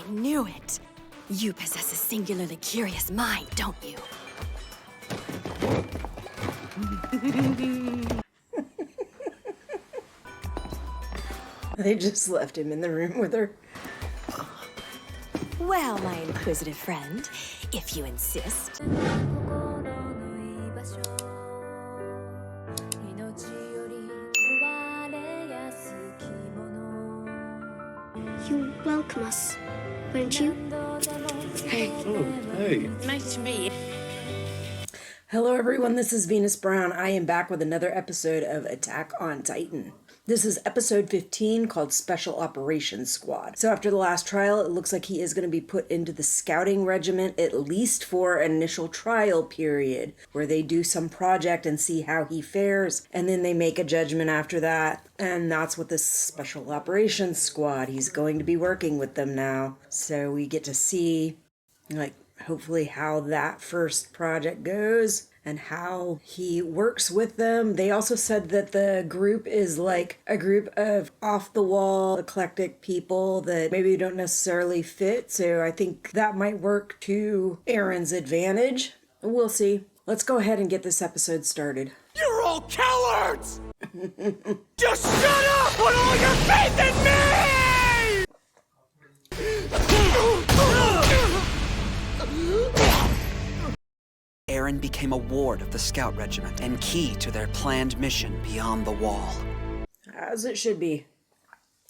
knew it. You possess a singularly curious mind, don't you? They just left him in the room with her. Well, my inquisitive friend, if you insist. You welcome us, won't you? Hey. Oh, hey. Nice to meet you. Hello everyone, this is Venus Brown. I am back with another episode of Attack on Titan. This is episode 15 called Special Operations Squad. So after the last trial, it looks like he is going to be put into the scouting regiment, at least for an initial trial period, where they do some project and see how he fares, and then they make a judgment after that. And that's what this Special Operations Squad, he's going to be working with them now. So we get to see, hopefully how that first project goes and how he works with them. They also said that the group is like a group of off-the-wall, eclectic people that maybe don't necessarily fit. So I think that might work to Eren's advantage. We'll see. Let's go ahead and get this episode started. You're all cowards! Just shut up! Put all your faith in me! Eren became a ward of the Scout Regiment and key to their planned mission beyond the wall. As it should be.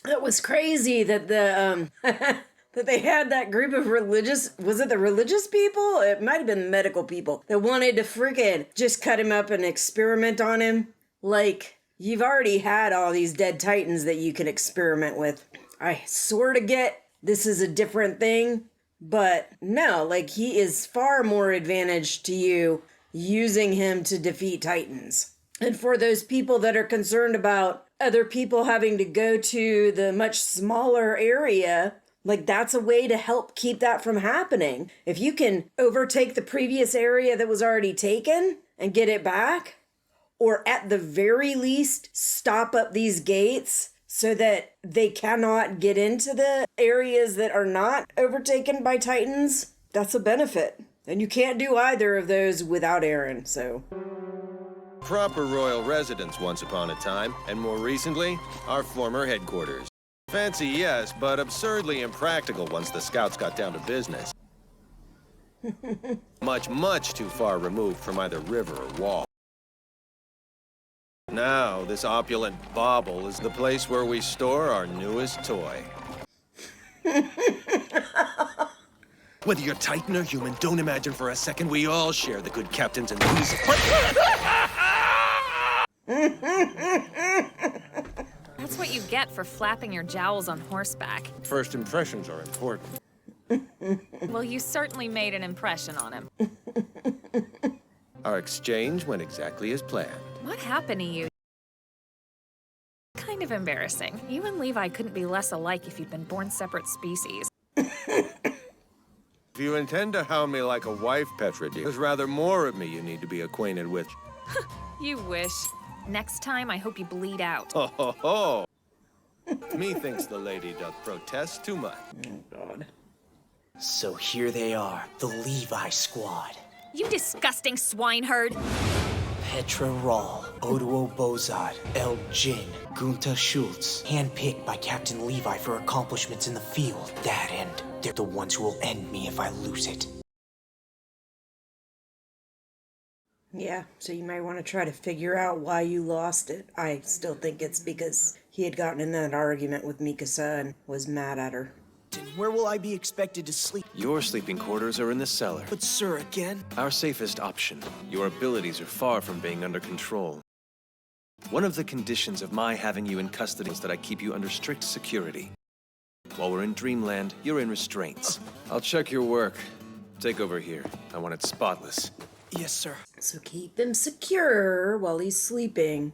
It was crazy that the that they had that group of was it the religious people? It might have been the medical people that wanted to freaking just cut him up and experiment on him. Like, you've already had all these dead titans that you can experiment with. I sort of get this is a different thing. But no, he is far more advantage to you using him to defeat Titans. And for those people that are concerned about other people having to go to the much smaller area, that's a way to help keep that from happening. If you can overtake the previous area that was already taken and get it back, or at the very least, stop up these gates so that they cannot get into the areas that are not overtaken by Titans, that's a benefit. And you can't do either of those without Eren, so. Proper royal residence once upon a time, and more recently, our former headquarters. Fancy, yes, but absurdly impractical once the scouts got down to business. Much, much too far removed from either river or wall. Now, this opulent bauble is the place where we store our newest toy. Whether you're Titan or human, don't imagine for a second we all share the good captain's enthusiasm. That's what you get for flapping your jowls on horseback. First impressions are important. Well, you certainly made an impression on him. Our exchange went exactly as planned. What happened to you? Kind of embarrassing. You and Levi couldn't be less alike if you'd been born separate species. If you intend to hound me like a wife, Petra, dear, there's rather more of me you need to be acquainted with. You wish. Next time, I hope you bleed out. Ho, ho, ho. Methinks the lady doth protest too much. Oh, God. So here they are, the Levi Squad. You disgusting swineherd! Petra Rahl, Oduo Bozad, El Jin, Gunta Schultz, handpicked by Captain Levi for accomplishments in the field. That end, they're the ones who will end me if I lose it. Yeah, so you might want to try to figure out why you lost it. I still think it's because he had gotten in that argument with Mikasa and was mad at her. Where will I be expected to sleep? Your sleeping quarters are in the cellar. But sir, again? Our safest option. Your abilities are far from being under control. One of the conditions of my having you in custody is that I keep you under strict security. While we're in Dreamland, you're in restraints. I'll check your work. Take over here. I want it spotless. Yes, sir. So keep him secure while he's sleeping.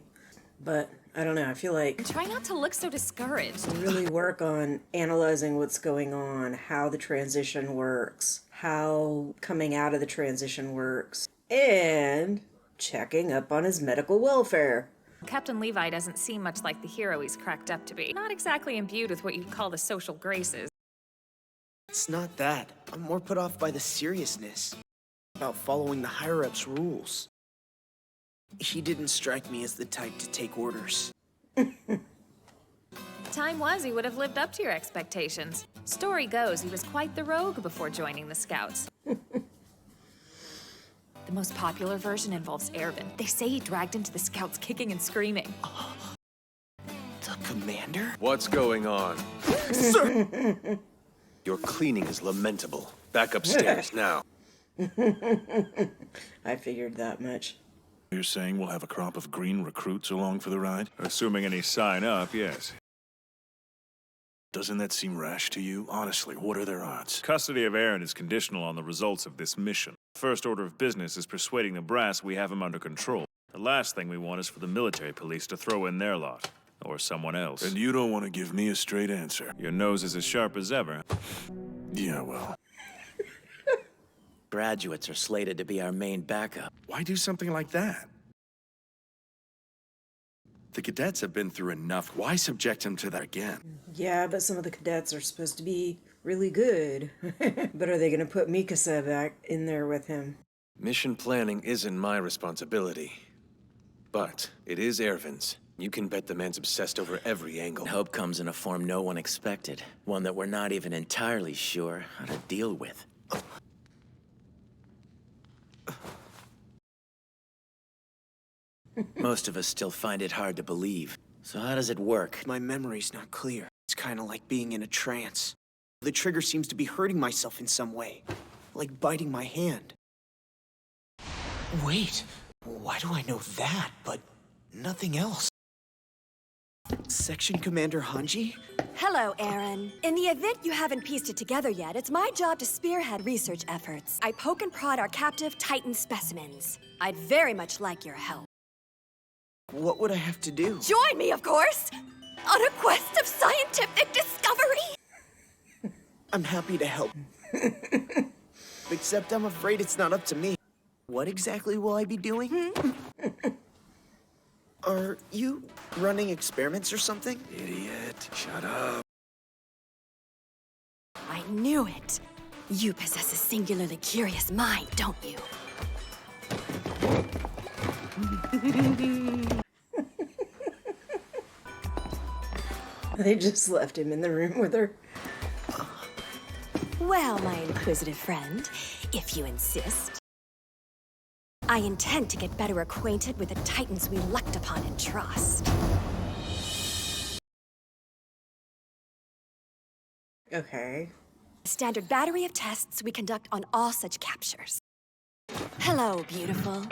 But I don't know, I feel like Try not to look so discouraged. really work on analyzing what's going on, how the transition works, how coming out of the transition works, and checking up on his medical welfare. Captain Levi doesn't seem much like the hero he's cracked up to be. Not exactly imbued with what you'd call the social graces. It's not that. I'm more put off by the seriousness. About following the higher-ups' rules. He didn't strike me as the type to take orders. Time was he would have lived up to your expectations. Story goes he was quite the rogue before joining the Scouts. The most popular version involves Eren. They say he dragged into the Scouts kicking and screaming. The commander? What's going on? Sir! Your cleaning is lamentable. Back upstairs now. I figured that much. You're saying we'll have a crop of green recruits along for the ride? Assuming any sign up, yes. Doesn't that seem rash to you? Honestly, what are their odds? Custody of Eren is conditional on the results of this mission. First order of business is persuading the brass we have him under control. The last thing we want is for the military police to throw in their lot. Or someone else. And you don't want to give me a straight answer. Your nose is as sharp as ever. Yeah, well. Graduates are slated to be our main backup. Why do something like that? The cadets have been through enough. Why subject them to that again? Yeah, but some of the cadets are supposed to be really good. But are they going to put Mikasa back in there with him? Mission planning isn't my responsibility. But it is Ervin's. You can bet the man's obsessed over every angle. Hope comes in a form no one expected. One that we're not even entirely sure how to deal with. Most of us still find it hard to believe. So how does it work? My memory's not clear. It's kind of like being in a trance. The trigger seems to be hurting myself in some way. Like biting my hand. Wait, why do I know that, but nothing else? Section Commander Hanji? Hello, Eren. In the event you haven't pieced it together yet, it's my job to spearhead research efforts. I poke and prod our captive Titan specimens. I'd very much like your help. What would I have to do? Join me, of course, on a quest of scientific discovery! I'm happy to help. Except I'm afraid it's not up to me. What exactly will I be doing? Are you running experiments or something? Idiot, shut up. I knew it. You possess a singularly curious mind, don't you? They just left him in the room with her. Well, my inquisitive friend, if you insist. I intend to get better acquainted with the Titans we looked upon in trust. Okay. Standard battery of tests we conduct on all such captures. Hello, beautiful.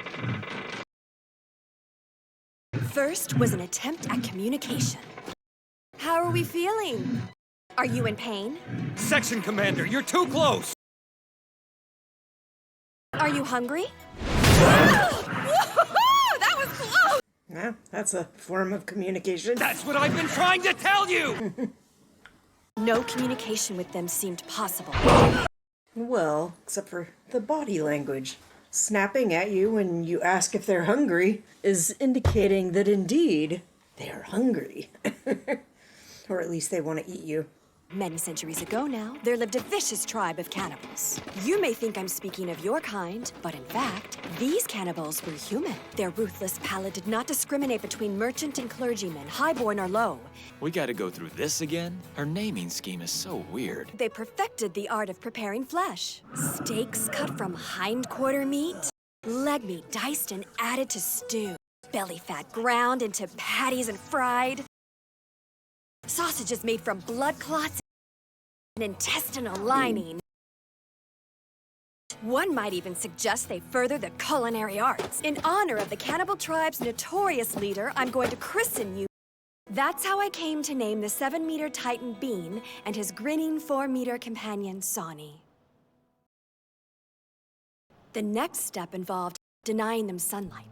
First was an attempt at communication. How are we feeling? Are you in pain? Section Commander, you're too close! Are you hungry? That was close! Yeah, that's a form of communication. That's what I've been trying to tell you! No communication with them seemed possible. Well, except for the body language. Snapping at you when you ask if they're hungry is indicating that indeed they are hungry. Or at least they want to eat you. Many centuries ago now, there lived a vicious tribe of cannibals. You may think I'm speaking of your kind, but in fact, these cannibals were human. Their ruthless palate did not discriminate between merchant and clergyman, highborn or low. We gotta go through this again? Her naming scheme is so weird. They perfected the art of preparing flesh. Steaks cut from hindquarter meat, leg meat diced and added to stew, belly fat ground into patties and fried, sausages made from blood clots and intestinal lining. One might even suggest they further the culinary arts. In honor of the cannibal tribe's notorious leader, I'm going to christen you. That's how I came to name the 7-meter Titan Bean and his grinning 4-meter companion, Sani. The next step involved denying them sunlight.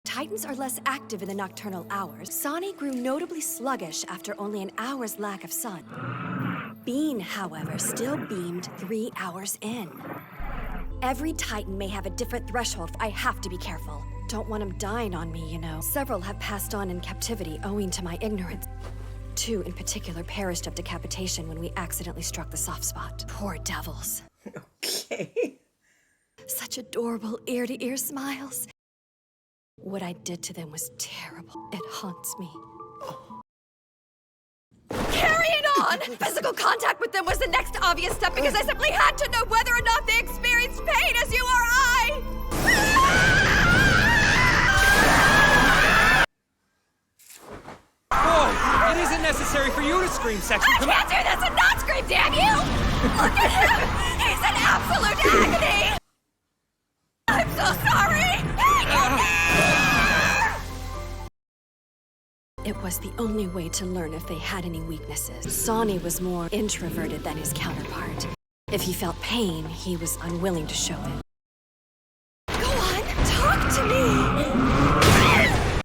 Titans are less active in the nocturnal hours. Sani grew notably sluggish after only an hour's lack of sun. Bean, however, still beamed 3 hours in. Every Titan may have a different threshold. I have to be careful. Don't want him dying on me, you know. Several have passed on in captivity owing to my ignorance. 2 in particular perished of decapitation when we accidentally struck the soft spot. Poor devils. Okay. Such adorable ear-to-ear smiles. What I did to them was terrible. It haunts me. Carry it on! Physical contact with them was the next obvious step because I simply had to know whether or not they experienced pain as you or I! Oh, it isn't necessary for you to scream, Section. I can't do this and not scream, damn you! Look at him! He's in absolute agony! I'm so sorry! It was the only way to learn if they had any weaknesses. S1E was more introverted than his counterpart. If he felt pain, he was unwilling to show it. Go on, talk to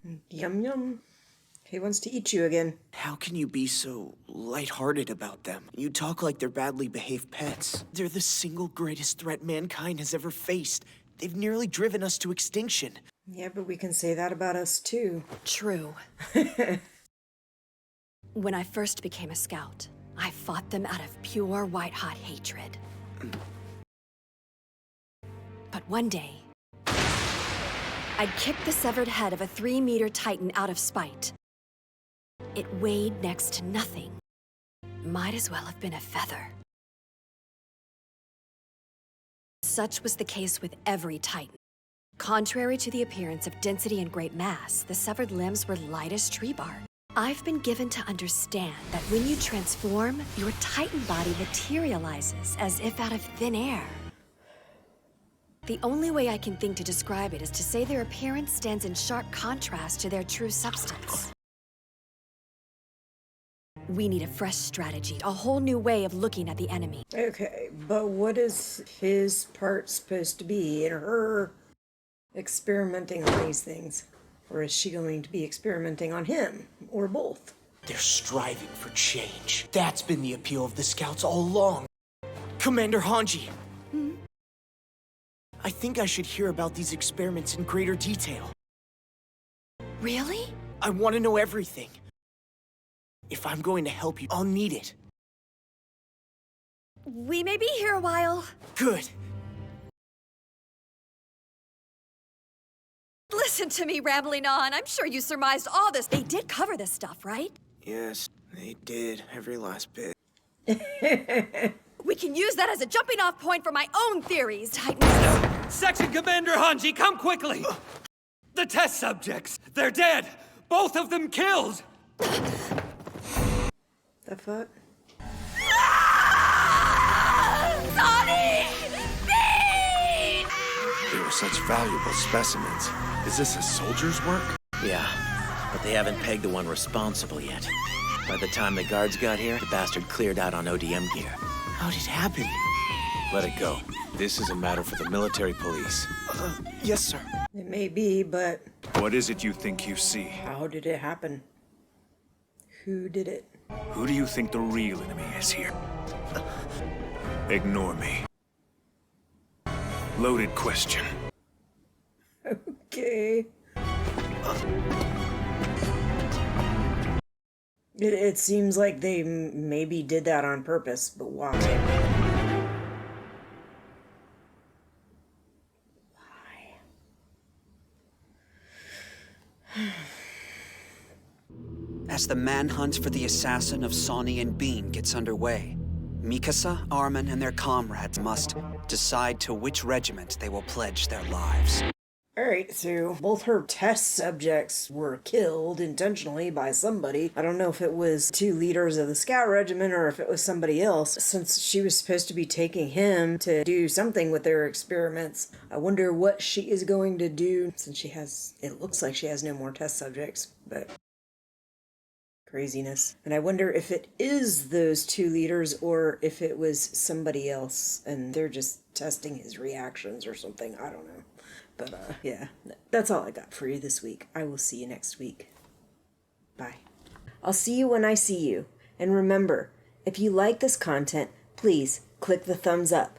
me! Yum yum. He wants to eat you again. How can you be so lighthearted about them? You talk like they're badly behaved pets. They're the single greatest threat mankind has ever faced. They've nearly driven us to extinction. Yeah, but we can say that about us too. True. When I first became a scout, I fought them out of pure white-hot hatred. But one day, I'd kicked the severed head of a 3-meter titan out of spite. It weighed next to nothing. Might as well have been a feather. Such was the case with every titan. Contrary to the appearance of density and great mass, the severed limbs were light as tree bark. I've been given to understand that when you transform, your titan body materializes as if out of thin air. The only way I can think to describe it is to say their appearance stands in sharp contrast to their true substance. We need a fresh strategy, a whole new way of looking at the enemy. Okay, but what is his part supposed to be in her experimenting on these things? Or is she going to be experimenting on him? Or both? They're striving for change. That's been the appeal of the Scouts all along. Commander Hanji! I think I should hear about these experiments in greater detail. Really? I want to know everything. If I'm going to help you, I'll need it. We may be here a while. Good. Listen to me rambling on. I'm sure you surmised all this. They did cover this stuff, right? Yes, they did. Every last bit. We can use that as a jumping-off point for my own theories, Titans. Section Commander Hanji, come quickly! The test subjects, they're dead! Both of them killed! The fuck? Sonny! They were such valuable specimens. Is this a soldier's work? Yeah, but they haven't pegged the one responsible yet. By the time the guards got here, the bastard cleared out on ODM gear. How did it happen? Let it go. This is a matter for the military police. Yes, sir. It may be, but What is it you think you see? how did it happen? Who did it? Who do you think the real enemy is here? Ignore me. Loaded question. Okay. It seems like they maybe did that on purpose, but why? As the manhunt for the assassin of S1E and Bean gets underway, Mikasa, Armin, and their comrades must decide to which regiment they will pledge their lives. Alright, so both her test subjects were killed intentionally by somebody. I don't know if it was 2 leaders of the scout regiment or if it was somebody else, since she was supposed to be taking him to do something with their experiments. I wonder what she is going to do, since she has, it looks like she has no more test subjects, but craziness. And I wonder if it is those 2 leaders or if it was somebody else and they're just testing his reactions or something. I don't know. But, yeah, that's all I got for you this week. I will see you next week. Bye. I'll see you when I see you. And remember, if you like this content, please click the thumbs up.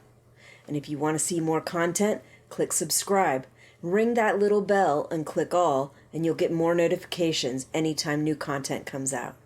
And if you want to see more content, click subscribe. Ring that little bell and click all, and you'll get more notifications anytime new content comes out.